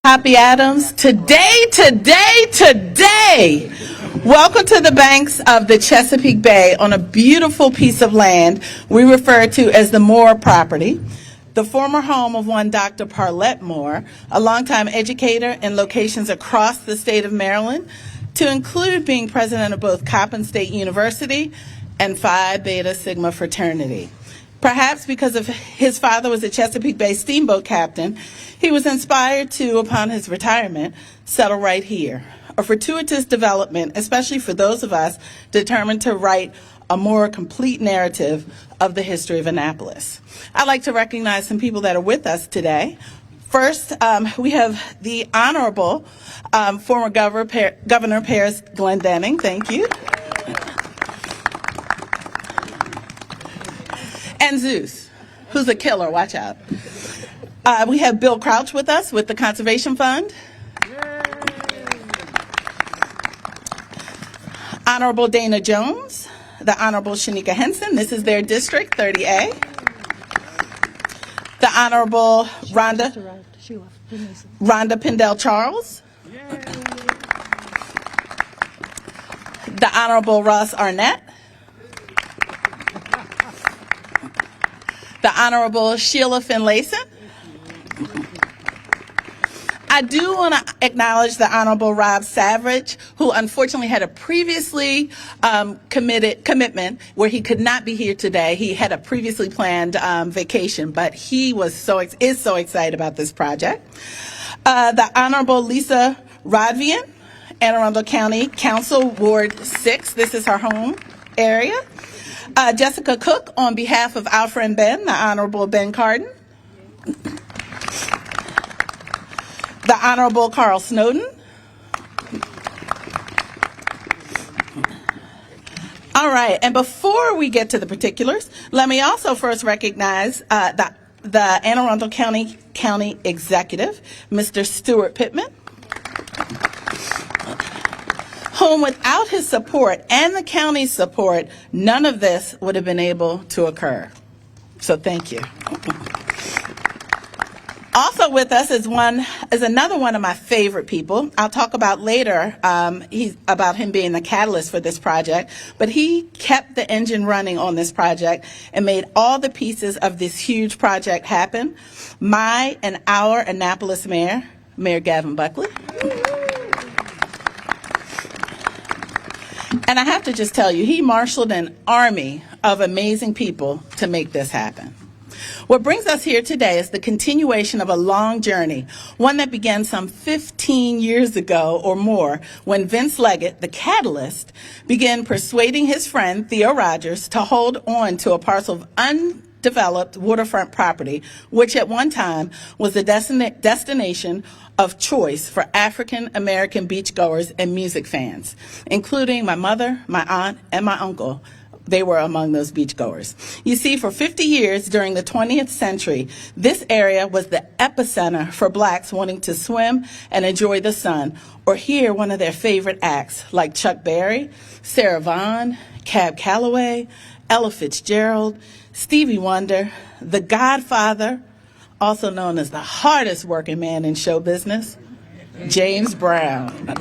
Happy Adams. Today, welcome to the banks of the Chesapeake Bay on a beautiful piece of land we refer to as the Moore property, the former home of one Dr. Parlett Moore, a longtime educator in locations across the state of Maryland, to include being president of both Coppin State University and Phi Beta Sigma fraternity. Perhaps because of his father was a Chesapeake Bay steamboat captain, he was inspired to, upon his retirement, settle right here. A fortuitous development, especially for those of us determined to write a more complete narrative of the history of Annapolis. I'd like to recognize some people that are with us today. First, we have the Honorable former Governor Paris Glendening. Thank you. And Zeus, who's a killer, watch out. We have Bill Crouch with us with the Conservation Fund. Yay. Honorable Dana Jones, the Honorable Shanika Henson, this is their district, 30A. The Honorable Rhonda Pindell Charles. Yay. The Honorable Ross Arnett. The Honorable Sheila Finlayson. I do want to acknowledge the Honorable Rob Savage, who unfortunately had a previously commitment where he could not be here today. He had a previously planned vacation, but he is so excited about this project. The Honorable Lisa Rodvian, Anne Arundel County Council, Ward 6. This is her home area. Jessica Cook, on behalf of our friend Ben, the Honorable Ben Cardin. The Honorable Carl Snowden. All right, and before we get to the particulars, let me also first recognize the Anne Arundel County Executive, Mr. Stuart Pittman, whom without his support and the county's support, none of this would have been able to occur. So thank you. Also with us is another one of my favorite people. I'll talk about later about him being the catalyst for this project, but he kept the engine running on this project and made all the pieces of this huge project happen. My and our Annapolis Mayor, Mayor Gavin Buckley. And I have to just tell you, he marshaled an army of amazing people to make this happen. What brings us here today is the continuation of a long journey, one that began some 15 years ago or more when Vince Leggett, the catalyst, began persuading his friend Theo Rogers to hold on to a parcel of undeveloped waterfront property, which at one time was the destination of choice for African American beachgoers and music fans, including my mother, my aunt, and my uncle. They were among those beachgoers. You see, for 50 years during the 20th century, this area was the epicenter for blacks wanting to swim and enjoy the sun, or hear one of their favorite acts like Chuck Berry, Sarah Vaughan, Cab Calloway, Ella Fitzgerald, Stevie Wonder, The Godfather, also known as the hardest working man in show business, James Brown.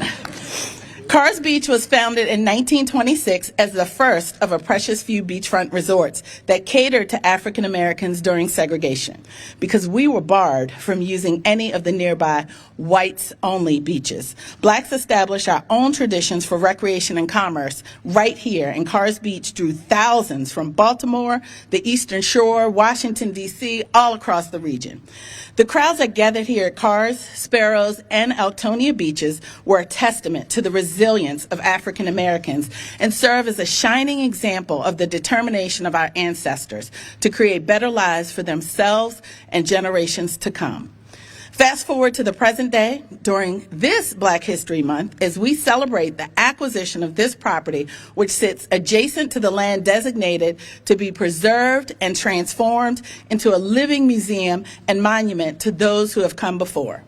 Carr's Beach was founded in 1926 as the first of a precious few beachfront resorts that catered to African Americans during segregation, because we were barred from using any of the nearby whites-only beaches. Blacks established our own traditions for recreation and commerce right here, and Carr's Beach drew thousands from Baltimore, the Eastern Shore, Washington, D.C., all across the region. The crowds that gathered here at Carr's, Sparrows, and Elktonia beaches were a testament to the resilience of African Americans and serve as a shining example of the determination of our ancestors to create better lives for themselves and generations to come. Fast forward to the present day, during this Black History Month, as we celebrate the acquisition of this property, which sits adjacent to the land designated to be preserved and transformed into a living museum and monument to those who have come before.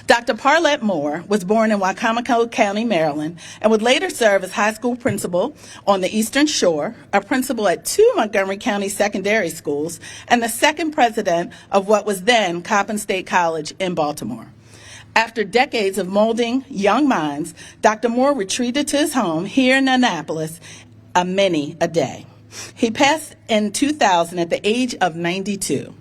Dr. Parlett Moore was born in Wicomico County, Maryland, and would later serve as high school principal on the Eastern Shore, a principal at 2 Montgomery County secondary schools, and the second president of what was then Coppin State College in Baltimore. After decades of molding young minds, Dr. Moore retreated to his home here in Annapolis many a day. He passed in 2000 at the age of 92.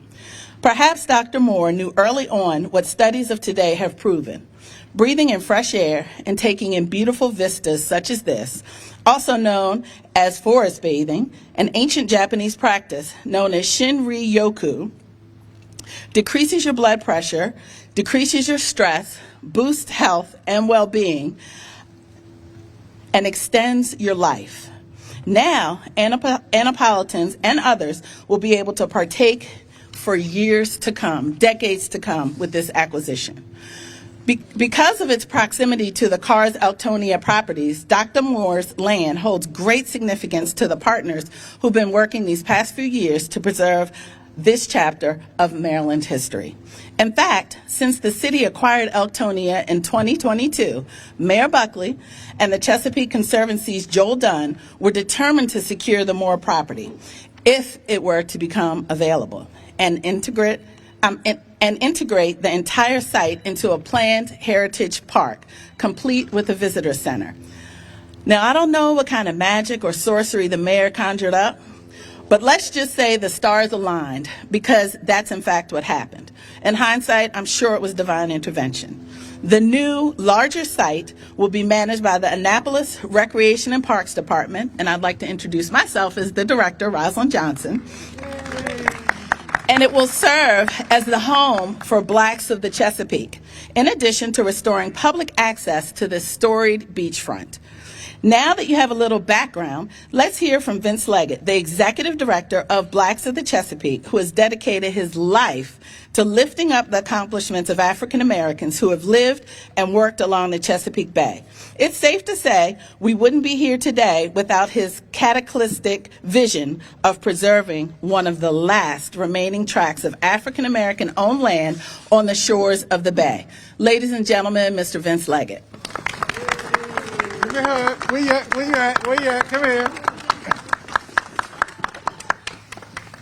Perhaps Dr. Moore knew early on what studies of today have proven. Breathing in fresh air and taking in beautiful vistas such as this, also known as forest bathing, an ancient Japanese practice known as Shinrin-yoku, decreases your blood pressure, decreases your stress, boosts health and well-being, and extends your life. Now, Annapolitans and others will be able to partake for years to come, decades to come, with this acquisition. Because of its proximity to the Carr's Elktonia properties, Dr. Moore's land holds great significance to the partners who've been working these past few years to preserve this chapter of Maryland history. In fact, since the city acquired Elktonia in 2022, Mayor Buckley and the Chesapeake Conservancy's Joel Dunn were determined to secure the Moore property if it were to become available and integrate the entire site into a planned heritage park, complete with a visitor center. Now, I don't know what kind of magic or sorcery the mayor conjured up, but let's just say the stars aligned, because that's in fact what happened. In hindsight, I'm sure it was divine intervention. The new, larger site will be managed by the Annapolis Recreation and Parks Department, and I'd like to introduce myself as the director, Rosalind Johnson. And it will serve as the home for Blacks of the Chesapeake, in addition to restoring public access to this storied beachfront. Now that you have a little background, let's hear from Vince Leggett, the executive director of Blacks of the Chesapeake, who has dedicated his life to lifting up the accomplishments of African Americans who have lived and worked along the Chesapeake Bay. It's safe to say we wouldn't be here today without his cataclysmic vision of preserving one of the last remaining tracts of African American owned land on the shores of the Bay. Ladies and gentlemen, Mr. Vince Leggett. Where you at? Come here.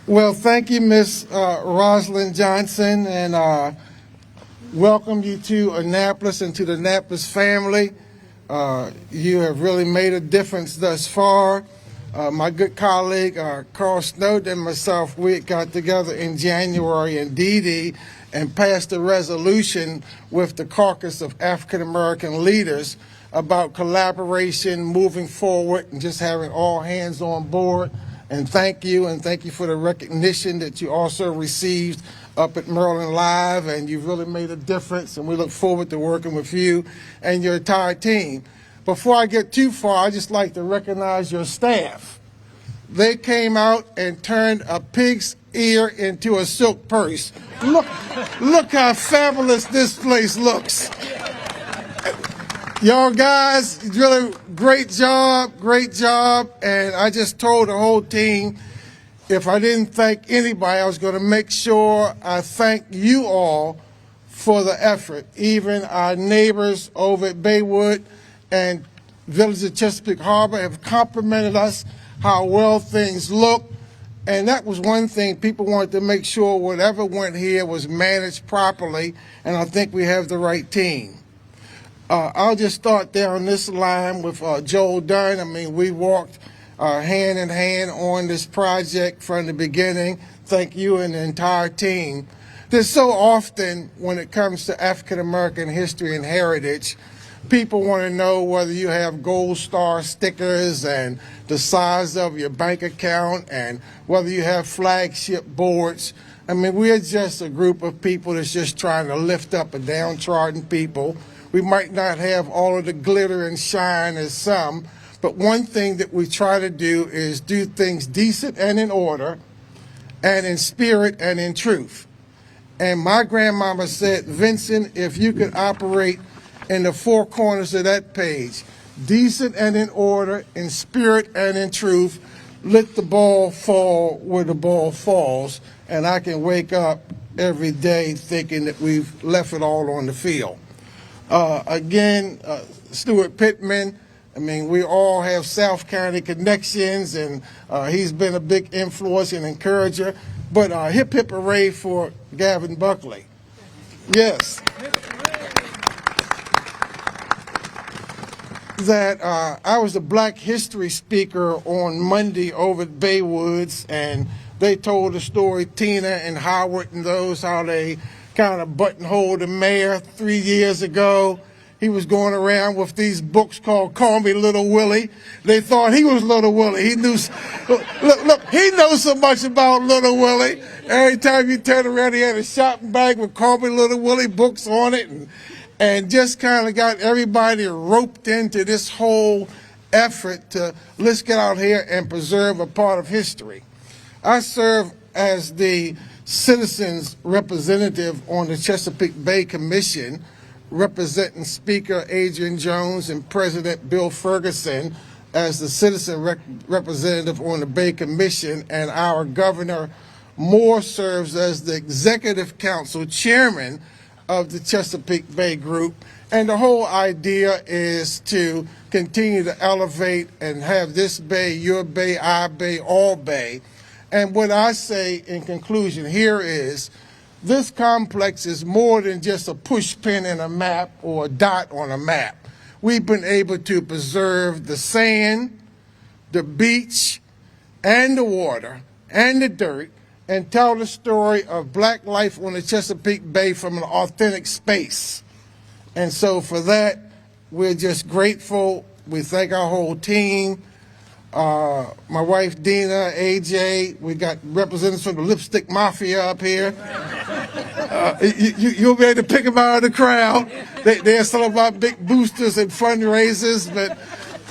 Well, thank you, Miss Rosalind Johnson, and welcome you to Annapolis and to the Annapolis family. You have really made a difference thus far. My good colleague, Carr and myself, we got together in January in Dee and passed a resolution with the caucus of African American leaders about collaboration, moving forward, and just having all hands on board. And thank you for the recognition that you also received up at Maryland Live, and you've really made a difference, and we look forward to working with you and your entire team. Before I get too far, I'd just like to recognize your staff. They came out and turned a pig's ear into a silk purse. Look how fabulous this place looks. Y'all guys, really great job, and I just told the whole team, if I didn't thank anybody, I was going to make sure I thank you all for the effort. Even our neighbors over at Baywood and Village of Chesapeake Harbor have complimented us how well things look, and that was one thing. People wanted to make sure whatever went here was managed properly, and I think we have the right team. I'll just start down this line with Joel Dunn. I mean, we walked hand in hand on this project from the beginning. Thank you and the entire team. There's so often, when it comes to African American history and heritage, people want to know whether you have gold star stickers and the size of your bank account and whether you have flagship boards. I mean, we're just a group of people that's just trying to lift up a downtrodden people. We might not have all of the glitter and shine as some, but one thing that we try to do is do things decent and in order and in spirit and in truth. And my grandmama said, Vincent, if you could operate in the four corners of that page, decent and in order, in spirit and in truth, let the ball fall where the ball falls, and I can wake up every day thinking that we've left it all on the field. Again, Stuart Pittman, I mean, we all have South County connections, and he's been a big influence and encourager. But hip, hip, hooray for Gavin Buckley. Yes. that I was a Black History speaker on Monday over at Baywoods, and they told the story, Tina and Howard and those, how they kind of buttonholed the mayor 3 years ago. He was going around with these books called Call Me Little Willie. They thought he was Little Willie. He knew, look, he knows so much about Little Willie. Every time you turn around, he had a shopping bag with Call Me Little Willie books on it, and just kind of got everybody roped into this whole effort to let's get out here and preserve a part of history. I serve as the citizens representative on the Chesapeake Bay Commission, representing Speaker Adrian Jones and President Bill Ferguson as the citizen representative on the Bay Commission, and our Governor Moore serves as the Executive Council Chairman of the Chesapeake Bay Group. And the whole idea is to continue to elevate and have this bay, your bay, our bay, all bay. And what I say in conclusion here is, this complex is more than just a push pin in a map or a dot on a map. We've been able to preserve the sand, the beach, and the water, and the dirt, and tell the story of Black life on the Chesapeake Bay from an authentic space. And so for that, we're just grateful. We thank our whole team. My wife, Dina, AJ, we got representatives from the Lipstick Mafia up here. You'll be able to pick them out of the crowd. They're some of our big boosters and fundraisers.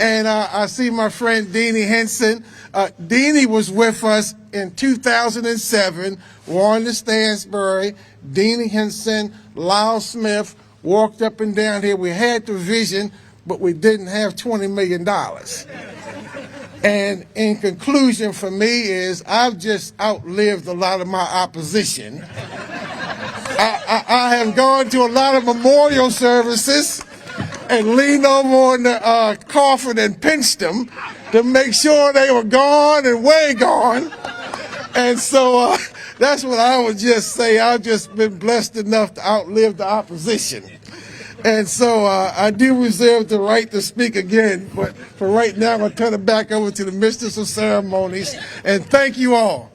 And I see my friend Deanie Henson. Deanie was with us in 2007, Warren Stansbury, Deanie Henson, Lyle Smith, walked up and down here. We had the vision, but we didn't have $20 million. And in conclusion for me is, I've just outlived a lot of my opposition. I have gone to a lot of memorial services and leaned over on the coffin and pinched them to make sure they were gone and way gone. And so that's what I would just say. I've just been blessed enough to outlive the opposition. And so I do reserve the right to speak again, but for right now, I'm going to turn it back over to the Mistress of Ceremonies, and thank you all.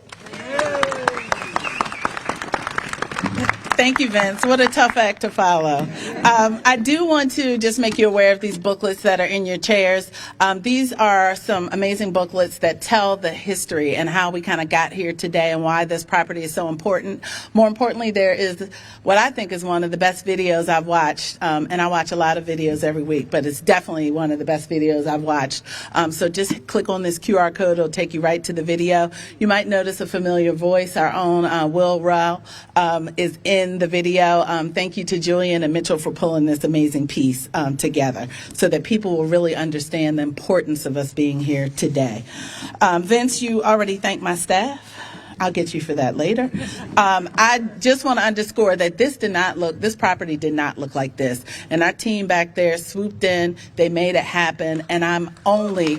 Thank you, Vince. What a tough act to follow. I do want to just make you aware of these booklets that are in your chairs. These are some amazing booklets that tell the history and how we kind of got here today and why this property is so important. More importantly, there is what I think is one of the best videos I've watched, and I watch a lot of videos every week, but it's definitely one of the best videos I've watched. So just click on this QR code. It'll take you right to the video. You might notice a familiar voice. Our own Will Rao is in the video. Thank you to Julian and Mitchell for pulling this amazing piece together so that people will really understand the importance of us being here today. Vince, you already thanked my staff. I'll get you for that later. I just want to underscore that this property did not look like this. And our team back there swooped in, they made it happen, and I'm only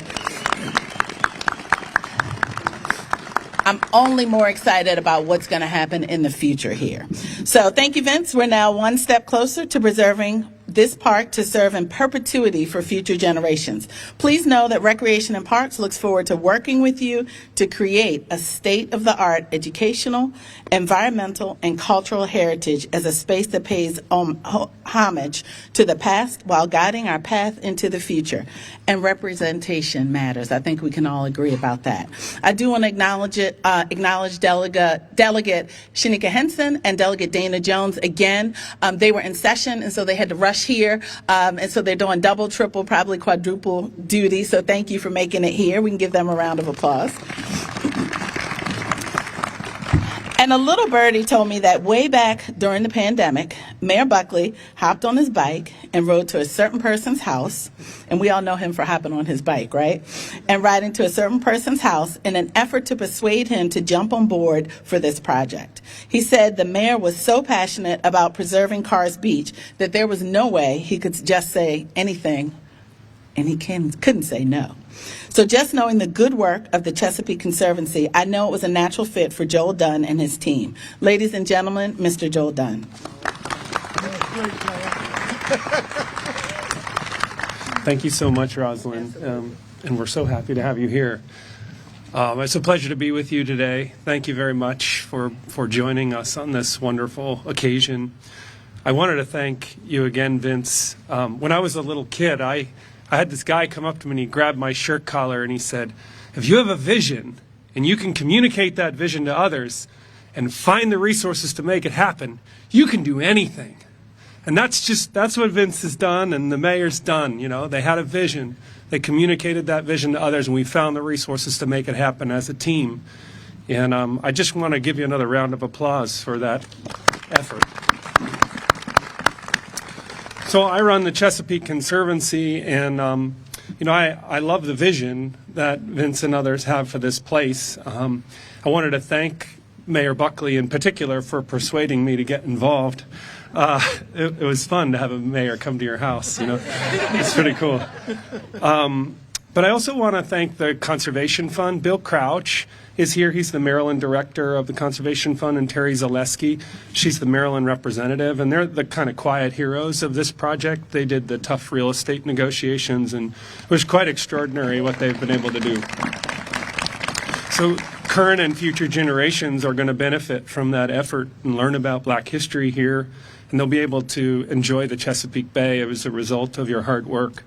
more excited about what's going to happen in the future here. So thank you, Vince. We're now one step closer to preserving this park to serve in perpetuity for future generations. Please know that Recreation and Parks looks forward to working with you to create a state-of-the-art educational, environmental, and cultural heritage as a space that pays homage to the past while guiding our path into the future. And representation matters. I think we can all agree about that. I do want to acknowledge Delegate Shanika Henson and Delegate Dana Jones again. They were in session, and so they had to rush here, and so they're doing double, triple, probably quadruple duty. So thank you for making it here. We can give them a round of applause. And a little birdie told me that way back during the pandemic, Mayor Buckley hopped on his bike and rode to a certain person's house, and we all know him for hopping on his bike, right? And riding to a certain person's house in an effort to persuade him to jump on board for this project. He said the mayor was so passionate about preserving Carr's Beach that there was no way he could just say anything, and he couldn't say no. So just knowing the good work of the Chesapeake Conservancy, I know it was a natural fit for Joel Dunn and his team. Ladies and gentlemen, Mr. Joel Dunn. Thank you so much, Rosalind, and we're so happy to have you here. It's a pleasure to be with you today. Thank you very much for joining us on this wonderful occasion. I wanted to thank you again, Vince. When I was a little kid, I had this guy come up to me and he grabbed my shirt collar and he said, if you have a vision and you can communicate that vision to others and find the resources to make it happen, you can do anything. And that's what Vince has done and the mayor's done. You know, they had a vision. They communicated that vision to others, and we found the resources to make it happen as a team. And I just want to give you another round of applause for that effort. So I run the Chesapeake Conservancy, and you know, I love the vision that Vince and others have for this place. I wanted to thank Mayor Buckley in particular for persuading me to get involved. It was fun to have a mayor come to your house, you know. It's pretty cool. But I also want to thank the Conservation Fund. Bill Crouch is here. He's the Maryland director of the Conservation Fund, and Terry Zaleski, she's the Maryland representative, and they're the kind of quiet heroes of this project. They did the tough real estate negotiations, and it was quite extraordinary what they've been able to do. So current and future generations are going to benefit from that effort and learn about Black history here, and they'll be able to enjoy the Chesapeake Bay as a result of your hard work.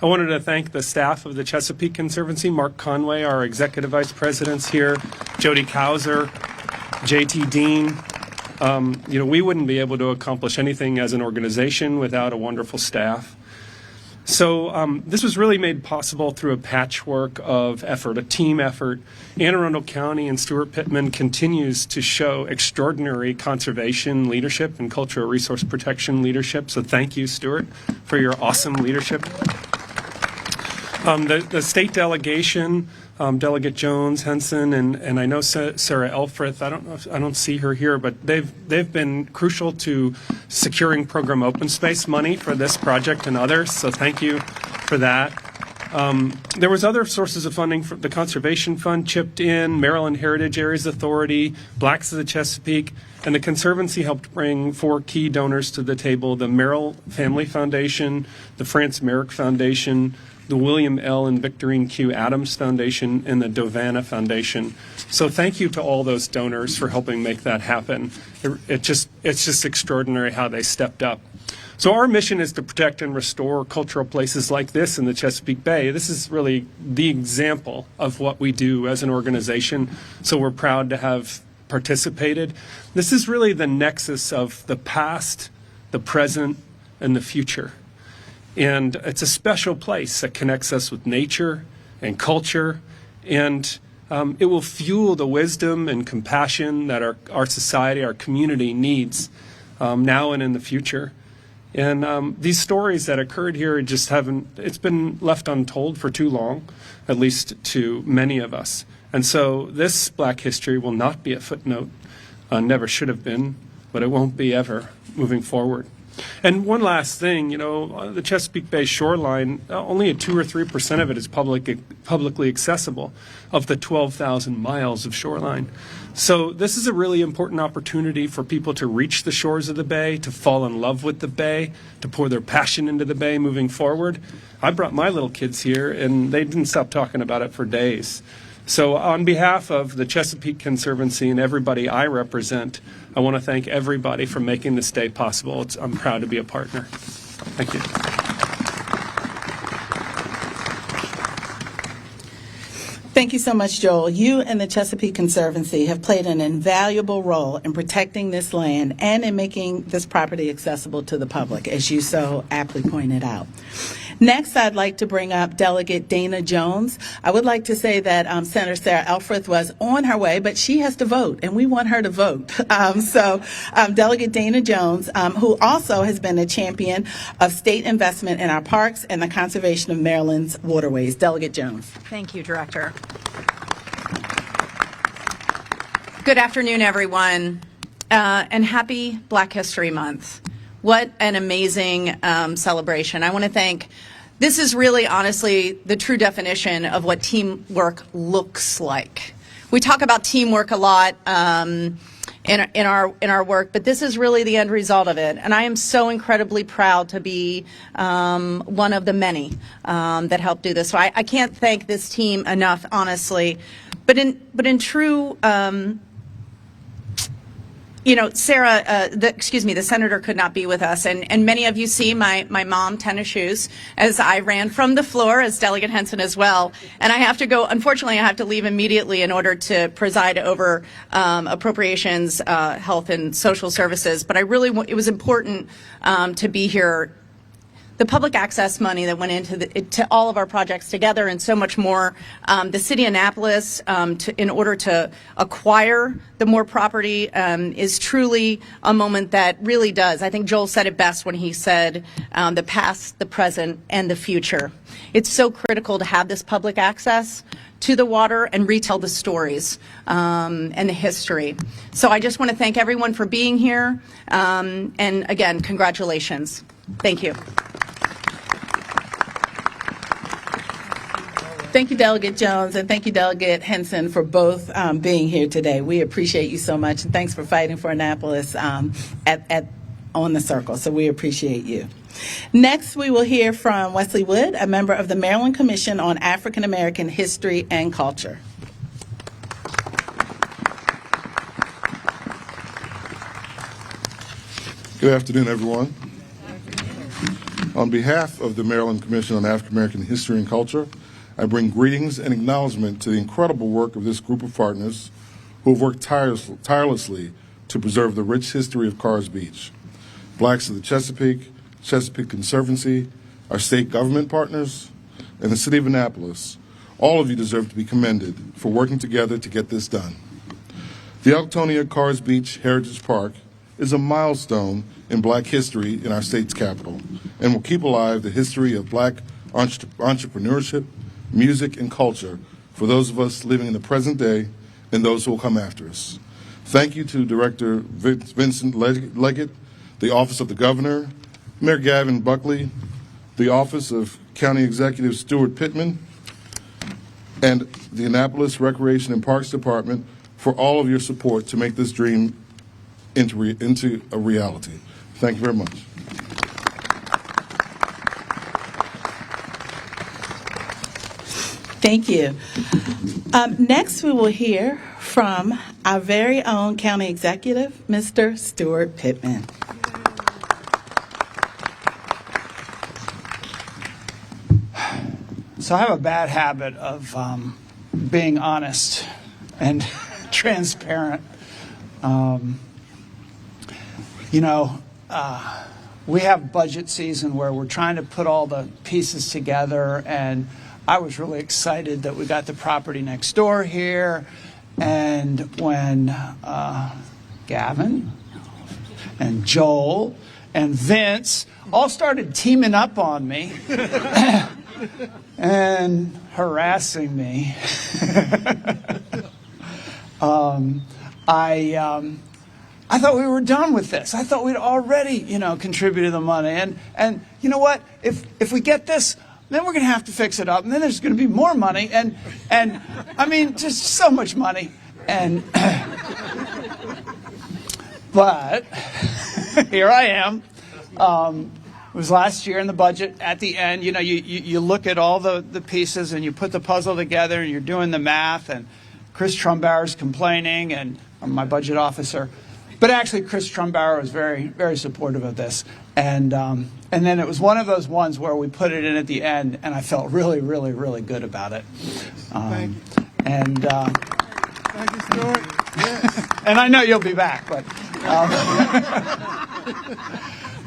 I wanted to thank the staff of the Chesapeake Conservancy, Mark Conway, our executive vice presidents here, Jody Kauser, JT Dean. You know, we wouldn't be able to accomplish anything as an organization without a wonderful staff. So this was really made possible through a patchwork of effort, a team effort. Anne Arundel County and Stuart Pittman continues to show extraordinary conservation leadership and cultural resource protection leadership. So thank you, Stuart, for your awesome leadership. The state delegation, Delegate Jones, Henson, and I know Sarah Elfrith. I don't see her here, but they've been crucial to securing program open space money for this project and others. So thank you for that. There was other sources of funding. For the Conservation Fund chipped in, Maryland Heritage Areas Authority, Blacks of the Chesapeake, and the Conservancy helped bring 4 key donors to the table: the Merrill Family Foundation, the France Merrick Foundation, the William L. and Victorine Q. Adams Foundation, and the Dovana Foundation. So thank you to all those donors for helping make that happen. It's just extraordinary how they stepped up. So our mission is to protect and restore cultural places like this in the Chesapeake Bay. This is really the example of what we do as an organization, so we're proud to have participated. This is really the nexus of the past, the present, and the future. And it's a special place that connects us with nature and culture, and it will fuel the wisdom and compassion that our society, our community needs now and in the future. And these stories that occurred here just it's been left untold for too long, at least to many of us. And so this Black history will not be a footnote, never should have been, but it won't be ever moving forward. And one last thing, you know, the Chesapeake Bay shoreline, only 2 or 3% of it is publicly accessible of the 12,000 miles of shoreline. So this is a really important opportunity for people to reach the shores of the bay, to fall in love with the bay, to pour their passion into the bay moving forward. I brought my little kids here, and they didn't stop talking about it for days. So on behalf of the Chesapeake Conservancy and everybody I represent, I want to thank everybody for making this day possible. I'm proud to be a partner. Thank you. Thank you so much, Joel. You and the Chesapeake Conservancy have played an invaluable role in protecting this land and in making this property accessible to the public, as you so aptly pointed out. Next, I'd like to bring up Delegate Dana Jones. I would like to say that Senator Sarah Elfrith was on her way, but she has to vote, and we want her to vote. Delegate Dana Jones, who also has been a champion of state investment in our parks and the conservation of Maryland's waterways. Delegate Jones. Thank you, Director. Good afternoon, everyone, and happy Black History Month. What an amazing celebration. I want to thank, this is really honestly the true definition of what teamwork looks like. We talk about teamwork a lot. in our work, but this is really the end result of it. And I am so incredibly proud to be one of the many that helped do this. So I can't thank this team enough, honestly. But in true Sarah, the senator could not be with us, and many of you see my mom tennis shoes as I ran from the floor as Delegate Henson as well. And I have to go, unfortunately, I have to leave immediately in order to preside over appropriations, health and social services. But it was important to be here. The public access money that went into to all of our projects together and so much more. The city of Annapolis, in order to acquire the more property, is truly a moment that really does. I think Joel said it best when he said the past, the present, and the future. It's so critical to have this public access to the water and retell the stories and the history. So I just want to thank everyone for being here. And again, congratulations. Thank you. Thank you, Delegate Jones, and thank you, Delegate Henson, for both being here today. We appreciate you so much, and thanks for fighting for Annapolis on the circle. So we appreciate you. Next, we will hear from Wesley Wood, a member of the Maryland Commission on African American History and Culture. Good afternoon, everyone. On behalf of the Maryland Commission on African American History and Culture, I bring greetings and acknowledgement to the incredible work of this group of partners who have worked tirelessly to preserve the rich history of Carr's Beach. Blacks of the Chesapeake Conservancy, our state government partners, and the city of Annapolis, all of you deserve to be commended for working together to get this done. The Elktonia Carr's Beach Heritage Park is a milestone in Black history in our state's capital and will keep alive the history of Black entrepreneurship, music, and culture for those of us living in the present day and those who will come after us. Thank you to Director Vincent Leggett, the Office of the Governor, Mayor Gavin Buckley, the Office of County Executive Stuart Pittman, and the Annapolis Recreation and Parks Department for all of your support to make this dream into a reality. Thank you very much. Thank you. Next, we will hear from our very own County Executive, Mr. Stuart Pittman. So I have a bad habit of being honest and transparent. We have budget season where we're trying to put all the pieces together, and I was really excited that we got the property next door here. And when Gavin and Joel and Vince all started teaming up on me and harassing me, I thought we were done with this. I thought we'd already, contributed the money. And you know what? If we get this, then we're going to have to fix it up, and then there's going to be more money, and I mean, just so much money. And but here I am. It was last year in the budget. At the end, you look at all the pieces and you put the puzzle together, and you're doing the math. And Chris Trumbauer's complaining, and my budget officer. But actually, Chris Trumbauer was very, very supportive of this. And then it was one of those ones where we put it in at the end, and I felt really, really, really good about it. Thank you, Stuart. Yes. And I know you'll be back, but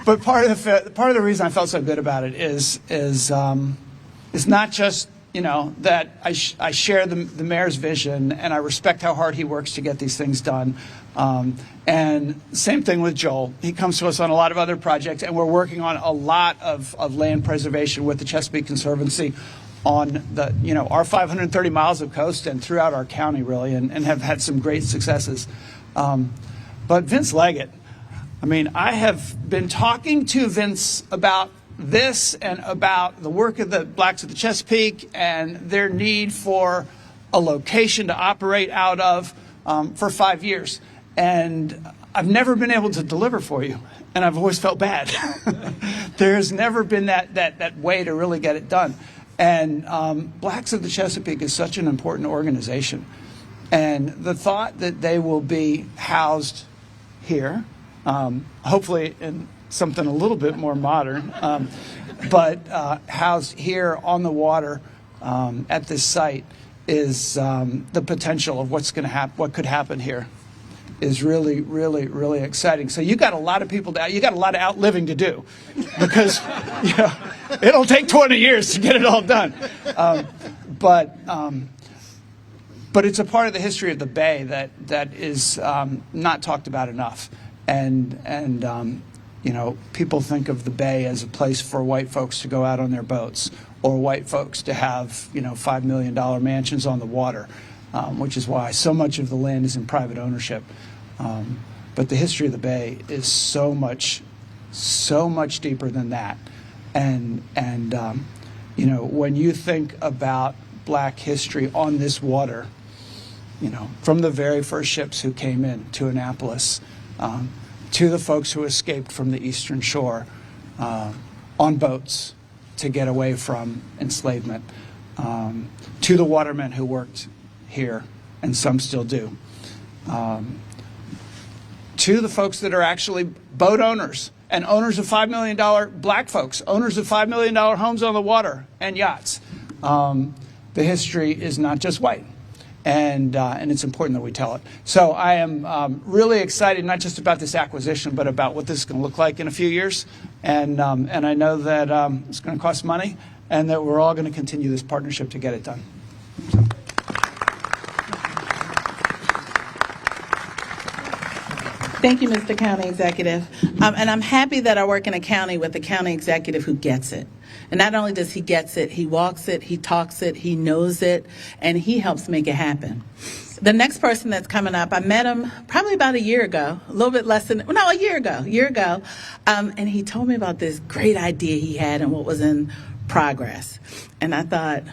but part of the reason I felt so good about it is not just that I share the mayor's vision, and I respect how hard he works to get these things done. And same thing with Joel. He comes to us on a lot of other projects, and we're working on a lot of land preservation with the Chesapeake Conservancy on our 530 miles of coast and throughout our county, really, and have had some great successes. But Vince Leggett, I have been talking to Vince about this and about the work of the Blacks of the Chesapeake and their need for a location to operate out of for 5 years. and I've never been able to deliver for you, and I've always felt bad. There's never been that way to really get it done. And Blacks of the Chesapeake is such an important organization. And the thought that they will be housed here, hopefully in something a little bit more modern, but housed here on the water at this site is the potential of what's going to happen, what could happen here is really, really, really exciting. So you got a lot of people, you got a lot of outliving to do, because it'll take 20 years to get it all done. But it's a part of the history of the Bay that is not talked about enough. And people think of the Bay as a place for white folks to go out on their boats, or white folks to have $5 million mansions on the water, which is why so much of the land is in private ownership. But the history of the Bay is so much deeper than that. And when you think about Black history on this water, from the very first ships who came in to Annapolis, to the folks who escaped from the Eastern Shore on boats to get away from enslavement, to the watermen who worked here, and some still do, to the folks that are actually boat owners and owners of $5 million, Black folks, owners of $5 million homes on the water and yachts. The history is not just white. And it's important that we tell it. So I am really excited, not just about this acquisition, but about what this is going to look like in a few years. And I know that it's going to cost money, and that we're all going to continue this partnership to get it done. So. Thank you, Mr. County Executive. And I'm happy that I work in a county with a county executive who gets it. And not only does he get it, he walks it, he talks it, he knows it, and he helps make it happen. The next person that's coming up, I met him probably about a year ago, a little bit less than, no, a year ago. And he told me about this great idea he had and what was in progress. And I thought,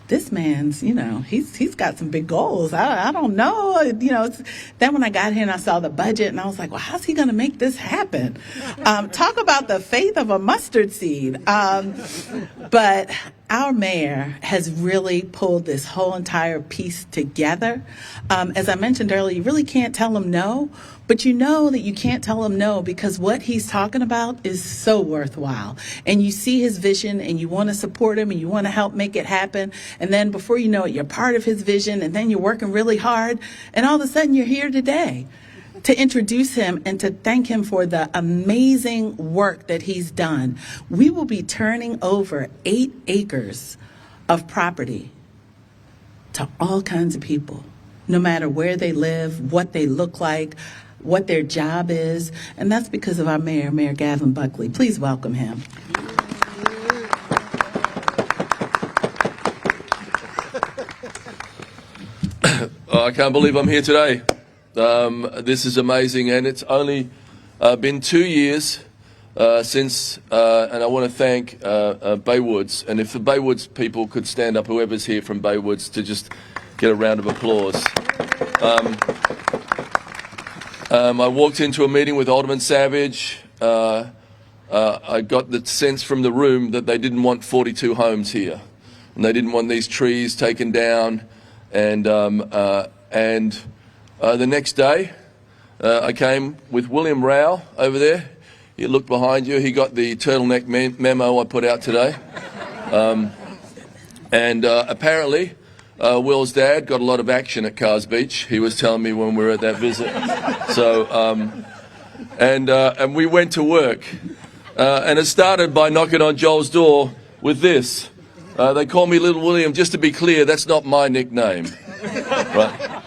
this man's, he's got some big goals. I don't know. Then when I got here and I saw the budget, and I was like, well, how's he going to make this happen? Talk about the faith of a mustard seed. But our mayor has really pulled this whole entire piece together. As I mentioned earlier, you really can't tell him no, but you know that you can't tell him no, because what he's talking about is so worthwhile. And you see his vision, and you want to support him, and you want to help make it happen. And then before you know it, you're part of his vision, and then you're working really hard, and all of a sudden you're here today to introduce him and to thank him for the amazing work that he's done. We will be turning over 8 acres of property to all kinds of people, no matter where they live, what they look like, what their job is. And that's because of our mayor, Mayor Gavin Buckley. Please welcome him. I can't believe I'm here today. This is amazing, and it's only been 2 years since, and I want to thank Baywoods, and if the Baywoods people could stand up, whoever's here from Baywoods, to just get a round of applause. I walked into a meeting with Alderman Savage. I got the sense from the room that they didn't want 42 homes here, and they didn't want these trees taken down, and the next day, I came with William Rao over there. You look behind you. He got the turtleneck memo I put out today. Apparently, Will's dad got a lot of action at Carr's Beach. He was telling me when we were at that visit. So, and we went to work. And it started by knocking on Joel's door with this. They call me Little William. Just to be clear, that's not my nickname. Right?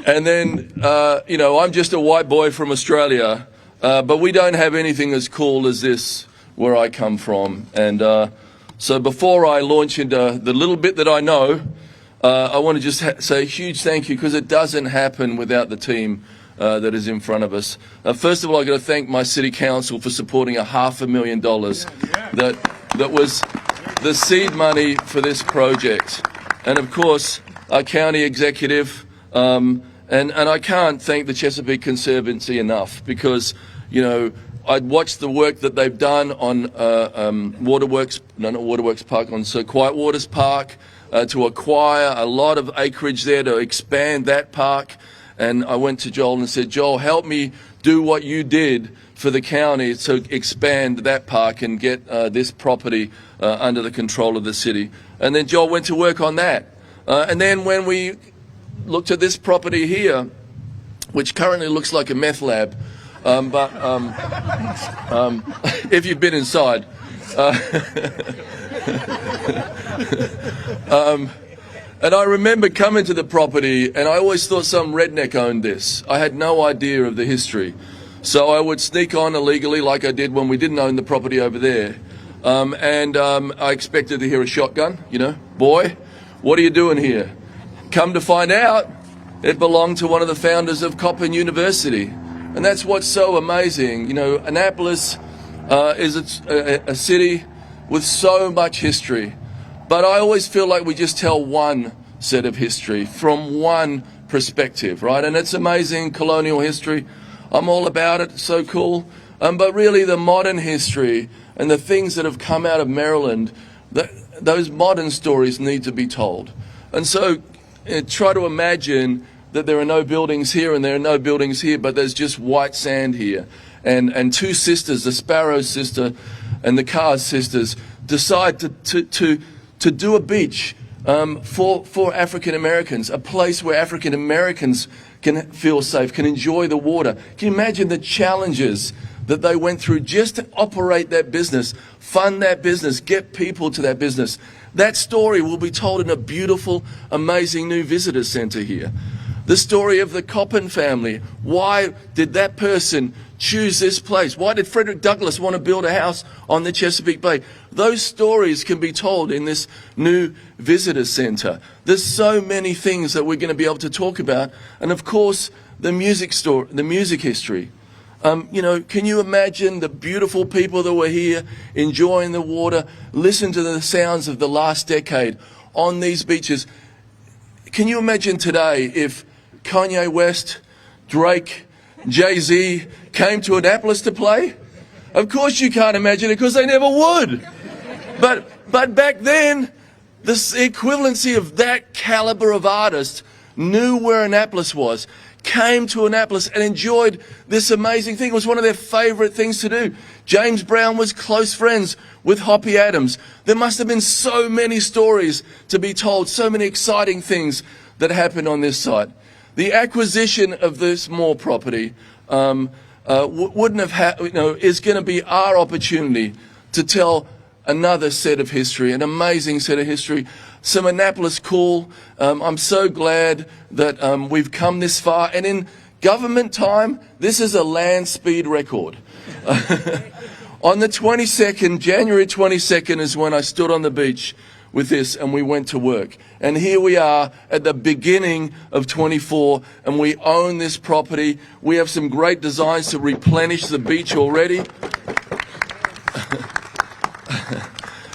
And then, I'm just a white boy from Australia, but we don't have anything as cool as this where I come from. And so before I launch into the little bit that I know, I want to just say a huge thank you, because it doesn't happen without the team that is in front of us. First of all, I've got to thank my city council for supporting $500,000 that was the seed money for this project. And of course, our county executive, and And I can't thank the Chesapeake Conservancy enough, because, you know, I'd watched the work that they've done on Waterworks Park, on Sir Quiet Waters Park, to acquire a lot of acreage there to expand that park. And I went to Joel and said, Joel, help me do what you did for the county to expand that park and get this property under the control of the city. And then Joel went to work on that. And then when we looked at this property here, which currently looks like a meth lab, but if you've been inside, and I remember coming to the property, and I always thought some redneck owned this. I had no idea of the history. So I would sneak on illegally like I did when we didn't own the property over there. I expected to hear a shotgun, you know, boy, what are you doing here? Come to find out, it belonged to one of the founders of Coppin University. And that's what's so amazing. You know, Annapolis is a city with so much history. But I always feel like we just tell one set of history from one perspective, right? And it's amazing, colonial history. I'm all about it, so cool. But really the modern history and the things that have come out of Maryland, those modern stories need to be told. And so try to imagine that there are no buildings here and there are no buildings here, but there's just white sand here. And two sisters, the Sparrow sister and the Carr sisters, decide to do a beach for African Americans, a place where African Americans can feel safe, can enjoy the water. Can you imagine the challenges that they went through just to operate that business, fund that business, get people to that business? That story will be told in a beautiful, amazing new visitor center here. The story of the Coppin family. Why did that person choose this place? Why did Frederick Douglass want to build a house on the Chesapeake Bay? Those stories can be told in this new visitor center. There's so many things that we're going to be able to talk about. And of course, the music story, the music history. You know, can you imagine the beautiful people that were here enjoying the water, listen to the sounds of the last decade on these beaches? Can you imagine today if Kanye West, Drake, Jay-Z came to Annapolis to play? Of course you can't imagine it, because they never would. But back then, the equivalency of that caliber of artist knew where Annapolis was, came to Annapolis and enjoyed this amazing thing. It was one of their favorite things to do. James Brown was close friends with Hoppy Adams. There must have been so many stories to be told, so many exciting things that happened on this site. The acquisition of this Moore property wouldn't have is going to be our opportunity to tell another set of history, an amazing set of history, some Annapolis cool. I'm so glad that we've come this far. And in government time, this is a land speed record. On the 22nd, January 22nd is when I stood on the beach with this and we went to work. And here we are at the beginning of 24 and we own this property. We have some great designs to replenish the beach already.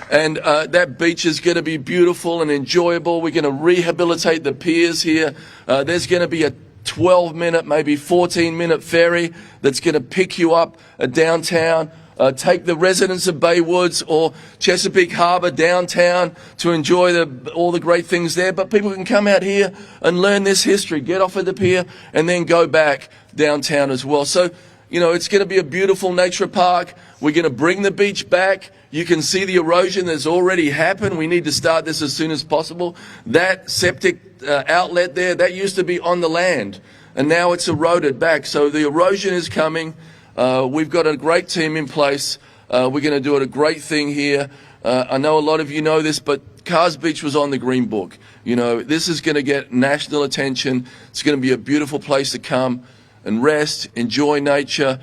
And that beach is going to be beautiful and enjoyable. We're going to rehabilitate the piers here. There's going to be a 12-minute, maybe 14-minute ferry that's going to pick you up downtown. Take the residents of Bay Woods or Chesapeake Harbor downtown to enjoy all the great things there. But people can come out here and learn this history, get off at the pier, and then go back downtown as well. So, you know, it's going to be a beautiful nature park. We're going to bring the beach back. You can see the erosion that's already happened. We need to start this as soon as possible. That septic outlet there, that used to be on the land, and now it's eroded back. So the erosion is coming. We've got a great team in place. We're going to do a great thing here. I know a lot of you know this, but Carr's Beach was on the Green Book. You know, this is going to get national attention. It's going to be a beautiful place to come and rest, enjoy nature,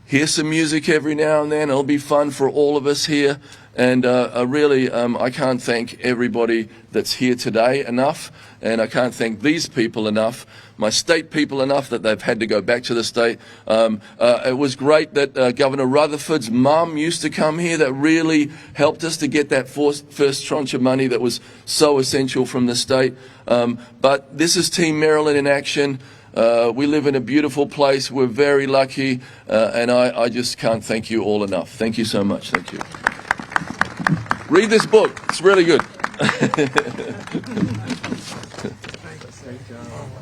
hear some music every now and then. It'll be fun for all of us here. And really, I can't thank everybody that's here today enough, and I can't thank these people enough, my state people enough, that they've had to go back to the state. It was great that Governor Rutherford's mum used to come here. That really helped us to get that first tranche of money that was so essential from the state. But this is Team Maryland in action. We live in a beautiful place. We're very lucky, and I just can't thank you all enough. Thank you so much. Thank you. Read this book. It's really good.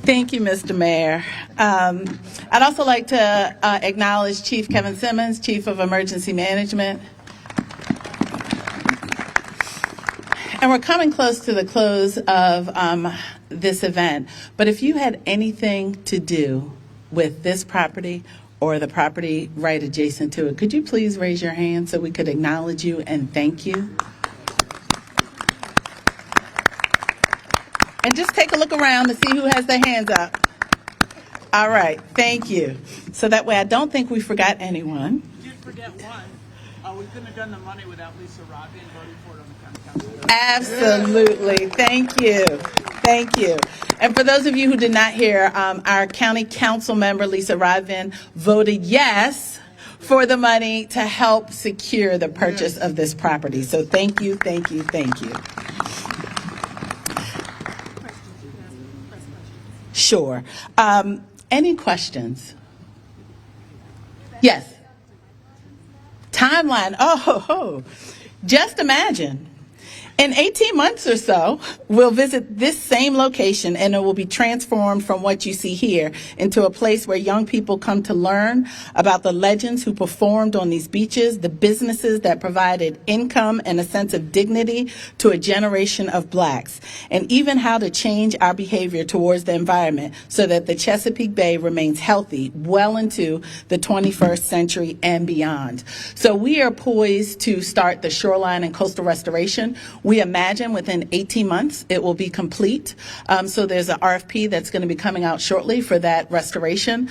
Thank you, Mr. Mayor. I'd also like to acknowledge Chief Kevin Simmons, Chief of Emergency Management. And we're coming close to the close of this event. But if you had anything to do with this property or the property right adjacent to it, could you please raise your hand so we could acknowledge you and thank you? And just take a look around to see who has their hands up. All right, thank you. So that way I don't think we forgot anyone. You did forget one. We couldn't have done the money without Lisa Robbie and voting for it on the county council. Absolutely. Thank you. Thank you. And for those of you who did not hear, our county council member, Lisa Rodvin, voted yes for the money to help secure the purchase of this property. So thank you, thank you, thank you. Sure. Any questions? Yes. Timeline. Oh, just imagine. In 18 months or so, we'll visit this same location and it will be transformed from what you see here into a place where young people come to learn about the legends who performed on these beaches, the businesses that provided income and a sense of dignity to a generation of blacks, and even how to change our behavior towards the environment so that the Chesapeake Bay remains healthy well into the 21st century and beyond. So we are poised to start the shoreline and coastal restoration. We imagine within 18 months it will be complete. So there's an RFP that's going to be coming out shortly for that restoration.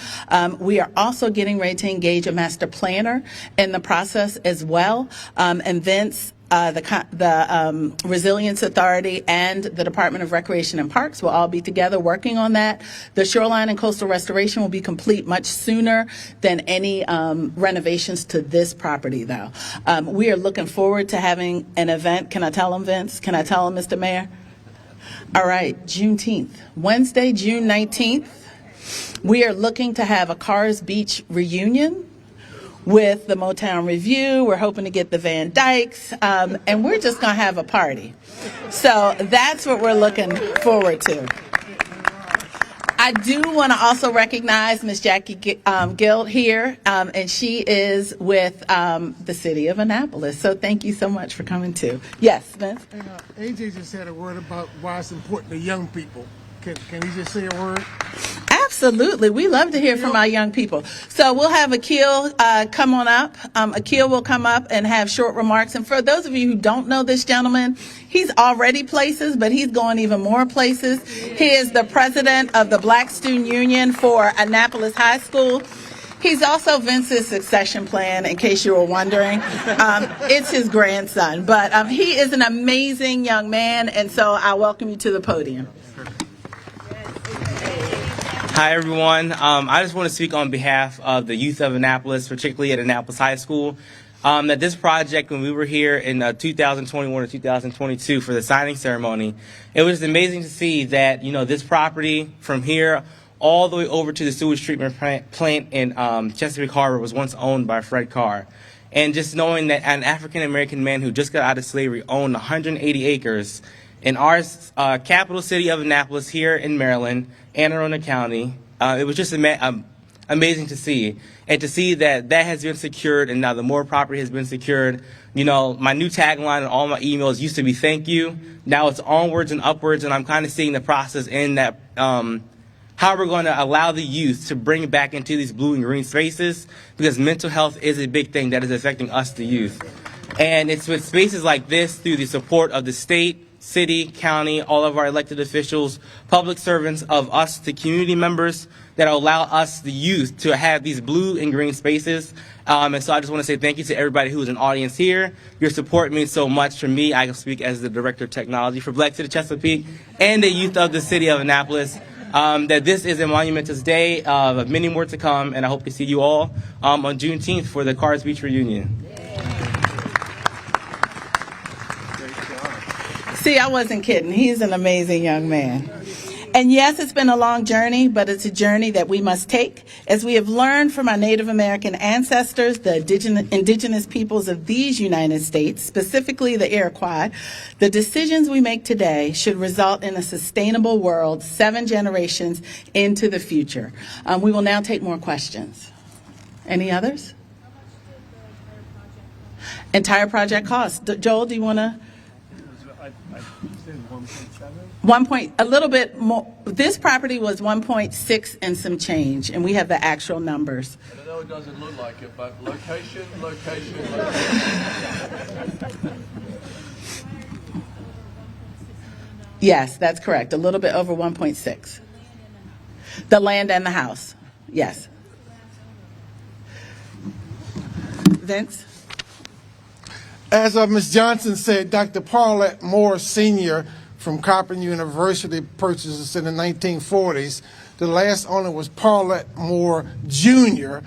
We are also getting ready to engage a master planner in the process as well. And Vince, the Resilience Authority and the Department of Recreation and Parks will all be together working on that. The shoreline and coastal restoration will be complete much sooner than any renovations to this property, though. We are looking forward to having an event. Can I tell them, Vince? Can I tell them, Mr. Mayor? All right, Juneteenth, Wednesday, June 19th. We are looking to have a Carr's Beach reunion with the Motown Review. We're hoping to get the Van Dykes, and we're just going to have a party. So that's what we're looking forward to. I do want to also recognize Miss Jackie Gilt here, and she is with the city of Annapolis. So thank you so much for coming too. Yes, Vince? And, AJ just said a word about why it's important to young people. Can he just say a word? Absolutely. We love to hear from our young people. So we'll have Akil come on up. Akil will come up and have short remarks. And for those of you who don't know this gentleman, he's already places, but he's going even more places. He is the president of the Black Student Union for Annapolis High School. He's also Vince's succession plan, in case you were wondering. It's his grandson. But he is an amazing young man, and so I welcome you to the podium. Hi, everyone. I just want to speak on behalf of the youth of Annapolis, particularly at Annapolis High School, that this project, when we were here in 2021 or 2022 for the signing ceremony, it was amazing to see that, this property from here all the way over to the sewage treatment plant in Chesapeake Harbor was once owned by Fred Carr. And just knowing that an African-American man who just got out of slavery owned 180 acres in our capital city of Annapolis here in Maryland, Anne Arundel County, it was just amazing to see. And to see that that has been secured and now the more property has been secured. My new tagline in all my emails used to be thank you. Now it's onwards and upwards, and I'm kind of seeing the process in that how we're going to allow the youth to bring back into these blue and green spaces, because mental health is a big thing that is affecting us, the youth. And it's with spaces like this, through the support of the state, city, county, all of our elected officials, public servants, of us to community members that allow us, the youth, to have these blue and green spaces. And so I just want to say thank you to everybody who is an audience here. Your support means so much for me. I can speak as the Director of Technology for Black City Chesapeake and the youth of the city of Annapolis. That this is a monumentous day, many more to come, and I hope to see you all on Juneteenth for the Carr's Beach reunion. See, I wasn't kidding. He's an amazing young man. And yes, it's been a long journey, but it's a journey that we must take. As we have learned from our Native American ancestors, the indigenous peoples of these United States, specifically the Iroquois, the decisions we make today should result in a sustainable world 7 generations into the future. We will now take more questions. Any others? Entire project cost. Joel, do you want to? A little bit more. This property was 1.6 and some change, and we have the actual numbers. I know it doesn't look like it, but location. Yes, that's correct. A little bit over 1.6. The land and the house. Yes. Vince? As Ms. Johnson said, Dr. Paulette Moore Sr. from Coppin University purchased this in the 1940s. The last owner was Paulette Moore Jr.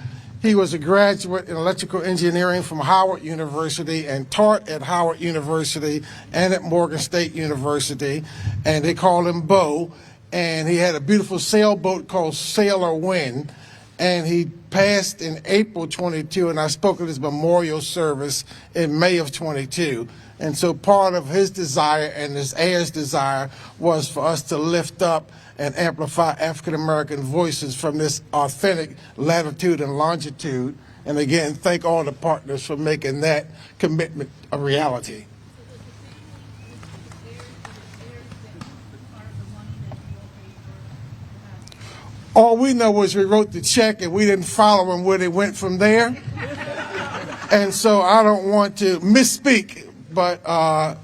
He was a graduate in electrical engineering from Howard University and taught at Howard University and at Morgan State University, and they called him Bo. And he had a beautiful sailboat called Sailor Wind, and he passed in April 22, and I spoke at his memorial service in May of 22. And so part of his desire and his heirs' desire was for us to lift up and amplify African-American voices from this authentic latitude and longitude. And again, thank all the partners for making that commitment a reality. All we know was we wrote the check and we didn't follow them where they went from there. And so I don't want to misspeak, but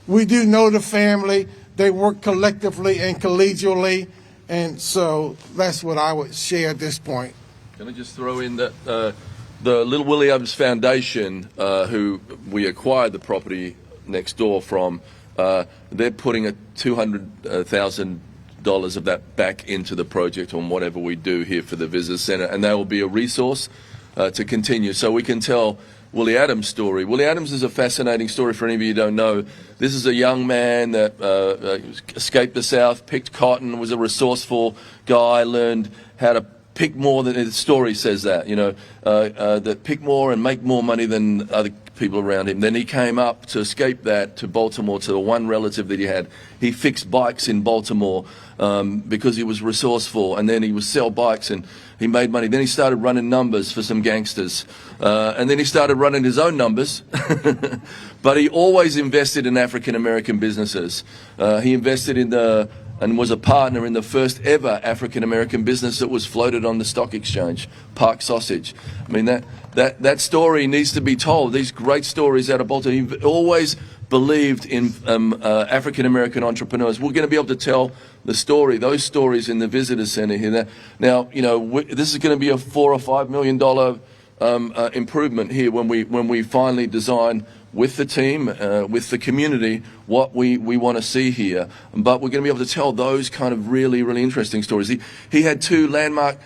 we do know the family. They work collectively and collegially, and so that's what I would share at this point. Can I just throw in that the Little Willie Adams Foundation, who we acquired the property next door from, they're putting $200,000 of that back into the project on whatever we do here for the Visitor Center, and that will be a resource to continue. So we can tell Willie Adams' story. Willie Adams is a fascinating story for any of you who don't know. This is a young man that escaped the South, picked cotton, was a resourceful guy, learned how to pick more than the story says that, that pick more and make more money than other people around him. Then he came up to escape that to Baltimore, to the one relative that he had. He fixed bikes in Baltimore because he was resourceful, and then he would sell bikes and he made money. Then he started running numbers for some gangsters, and then he started running his own numbers. But he always invested in African American businesses. He invested in and was a partner in the first ever African American business that was floated on the stock exchange, Park Sausage. I mean, that story needs to be told. These great stories out of Baltimore. He always believed in African American entrepreneurs. We're going to be able to tell the story, those stories, in the Visitor Center here. Now, this is going to be a $4 or $5 million improvement here when we finally design with the team, with the community, what we want to see here. But we're going to be able to tell those kind of really, really interesting stories. He had 2 landmark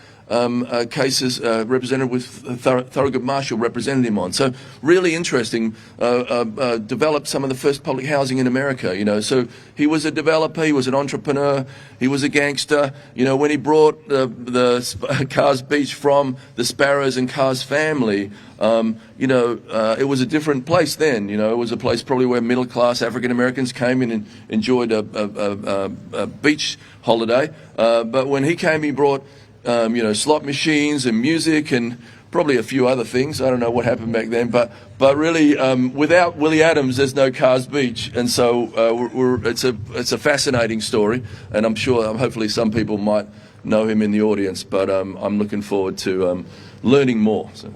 cases represented with Thurgood Marshall represented him on. So really interesting, developed some of the first public housing in America, So he was a developer, he was an entrepreneur, he was a gangster. When he brought the Carr's Beach from the Sparrows and Carr's family, it was a different place then. It was a place probably where middle-class African Americans came in and enjoyed a beach holiday. But when he came, he brought slot machines and music and probably a few other things. I don't know what happened back then, but really, without Willie Adams, there's no Carr's Beach, and so it's a fascinating story, and I'm sure, hopefully, some people might know him in the audience, but I'm looking forward to learning more. So.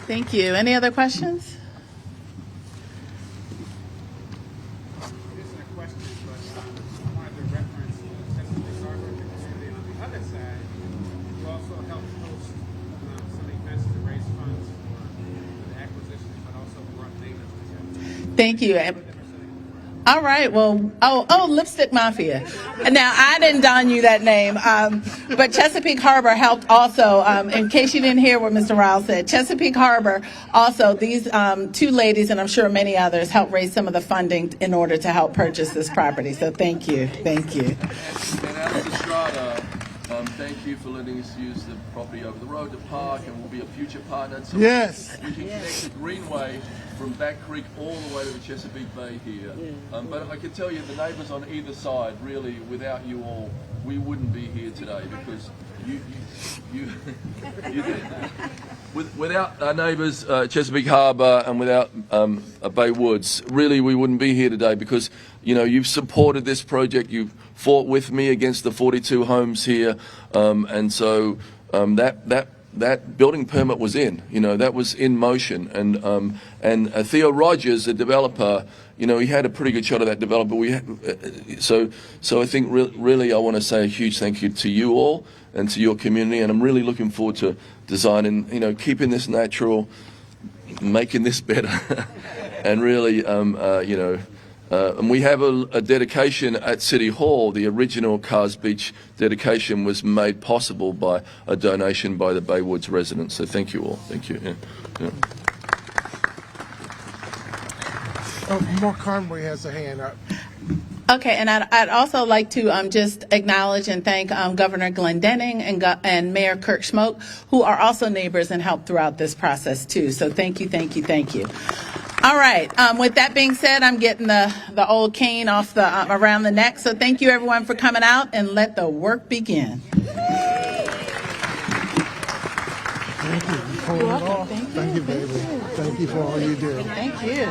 Thank you. Any other questions? question, but I wanted to reference Chesapeake Harbor community. On the other side, you also helped host some events to raise funds for the acquisitions, but also brought neighbors together. Thank you. All right. Well, Lipstick Mafia. Now, I didn't don you that name, but Chesapeake Harbor helped also. In case you didn't hear what Mr. Ryle said, Chesapeake Harbor also, these two ladies, and I'm sure many others, helped raise some of the funding in order to help purchase this property. So thank you. Thank you. And Alice Estrada, thank you for letting us use the property over the road to park, and we'll be a future partner. So Yes. we can connect the Greenway from Back Creek all the way to the Chesapeake Bay here. But I can tell you, the neighbours on either side, really, without you all, we wouldn't be here today, because you did. Without our neighbours, Chesapeake Harbour, and without Bay Woods, really we wouldn't be here today, because you've supported this project. You've fought with me against the 42 homes here, and so that building permit was in. That was in motion, and Theo Rogers, the developer, he had a pretty good shot of that developer. So I think really I want to say a huge thank you to you all and to your community, and I'm really looking forward to designing, keeping this natural, making this better, and really, and we have a dedication at City Hall. The original Carr's Beach dedication was made possible by a donation by the Bay Woods residents. So thank you all. Thank you. Yeah. Mark Conway has a hand up. Okay, and I'd also like to just acknowledge and thank Governor Glendening and Mayor Kirk Schmoke, who are also neighbors and helped throughout this process too. So thank you, thank you, thank you. All right. With that being said, I'm getting the old cane off around the neck. So thank you, everyone, for coming out, and let the work begin. Thank you. Hold it off. Thank you, baby. Thank you for all you do. Thank you.